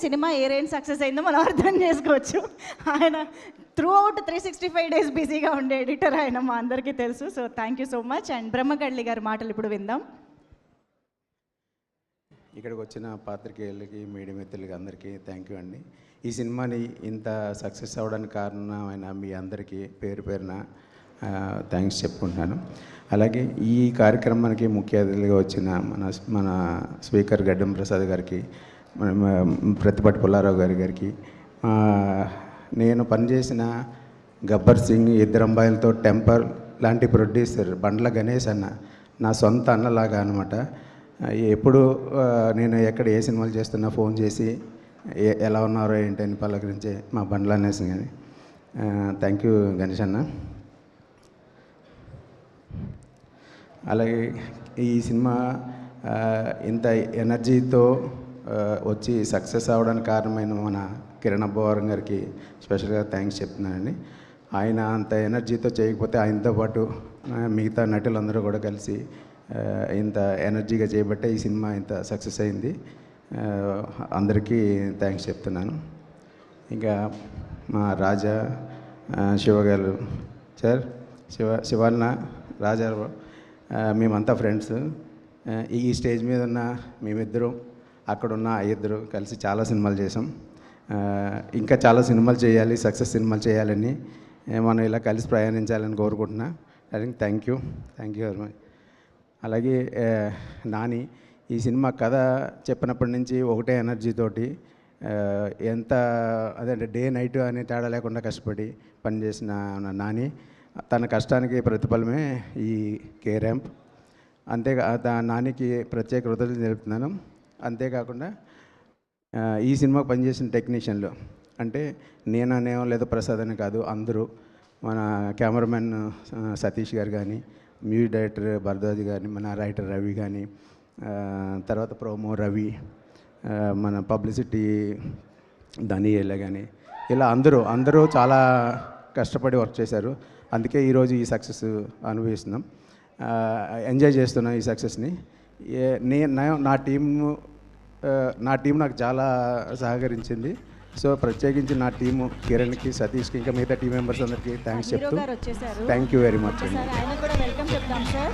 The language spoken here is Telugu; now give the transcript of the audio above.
సినిమా ఏ రేంజ్ సక్సెస్ అయిందో మనం అర్థం చేసుకోవచ్చు. ఆయన త్రూ అవుట్ 365 డేస్ బిజీగా ఉండే ఎడిటర్ ఆయన మా అందరికీ తెలుసు. So thank you so much. And Brahmagadli గారి మాటలు ఇప్పుడు విందాం. ఇక్కడికి వచ్చిన పాత్రికేయులకి, మీడియా మిత్రులకి అందరికీ థ్యాంక్ యూ అండి. ఈ సినిమాని ఇంత సక్సెస్ అవ్వడానికి కారణమైన మీ అందరికీ పేరు పేరున థ్యాంక్స్ చెప్పుకుంటున్నాను. అలాగే ఈ కార్యక్రమానికి ముఖ్య అతిథిగా వచ్చిన మన స్పీకర్ గడ్డం ప్రసాద్ గారికి, ప్రతిపాటి పుల్లారావు గారికి, నేను పనిచేసిన గబ్బర్ సింగ్, ఇద్దరు అమ్మాయిలతో టెంపర్ లాంటి ప్రొడ్యూసర్ బండ్ల గణేష్ అన్న నా సొంత అన్నలాగా అనమాట. ఎప్పుడు నేను ఎక్కడ ఏ సినిమాలు చేస్తున్నా ఫోన్ చేసి ఎలా ఉన్నారో ఏంటని పలకరించే మా బండ్ల గణేష్ కానీ థ్యాంక్ యూ గణేష్ అన్న. అలాగే ఈ సినిమా ఇంత ఎనర్జీతో వచ్చి సక్సెస్ అవ్వడానికి కారణమైన మన కిరణ్ అబ్బవరం గారికి స్పెషల్గా థ్యాంక్స్ చెప్తున్నానండి. ఆయన అంత ఎనర్జీతో చేయకపోతే ఆయనతో పాటు మిగతా నటులందరూ కూడా కలిసి ఇంత ఎనర్జీగా చేయబట్టే ఈ సినిమా ఇంత సక్సెస్ అయింది. అందరికీ థ్యాంక్స్ చెప్తున్నాను. ఇంకా మా రాజా, శివ గారు సార్, శివన్న, రాజా, మేమంతా ఫ్రెండ్స్. ఈ స్టేజ్ మీద ఉన్న మేమిద్దరం, అక్కడున్న ఇద్దరు కలిసి చాలా సినిమాలు చేసాం. ఇంకా చాలా సినిమాలు చేయాలి, సక్సెస్ సినిమాలు చేయాలని, మనం ఇలా కలిసి ప్రయాణించాలని కోరుకుంటున్నా. I think thank you very much. అలాగే నాని ఈ సినిమా కథ చెప్పినప్పటి నుంచి ఒకటే ఎనర్జీతోటి ఎంత అదే డే నైట్ అనే తేడా లేకుండా కష్టపడి పనిచేసిన నాని, తన కష్టానికి ప్రతిఫలమే ఈ కే ర్యాంప్. నానికి ప్రత్యేక కృతజ్ఞతలు తెలుపుతున్నాను. అంతేకాకుండా ఈ సినిమాకు పనిచేసిన టెక్నీషియన్లు అంటే నేననేమో లేదా ప్రసాద్ అని కాదు, అందరూ మన కెమెరామెన్ సతీష్ గారు కానీ, మ్యూజిక్ డైరెక్టర్ భరద్వాజ్ కానీ, మన రైటర్ రవి కానీ, తర్వాత ప్రోమో రవి, మన పబ్లిసిటీ ధనియేల కానీ, ఇలా అందరూ చాలా కష్టపడి వర్క్ చేశారు. అందుకే ఈరోజు ఈ సక్సెస్ అనుభవిస్తున్నాం, ఎంజాయ్ చేస్తున్నాం ఈ సక్సెస్ని. నా టీం నాకు చాలా సహకరించింది. సో ప్రత్యేకించి నా టీము కిరణ్కి, సతీష్కి, ఇంకా మిగతా టీం మెంబర్స్ అందరికీ థ్యాంక్స్ చెప్తూ థ్యాంక్ యూ వెరీ మచ్. ఆయన కూడా వెల్కమ్ చెప్తాం సార్.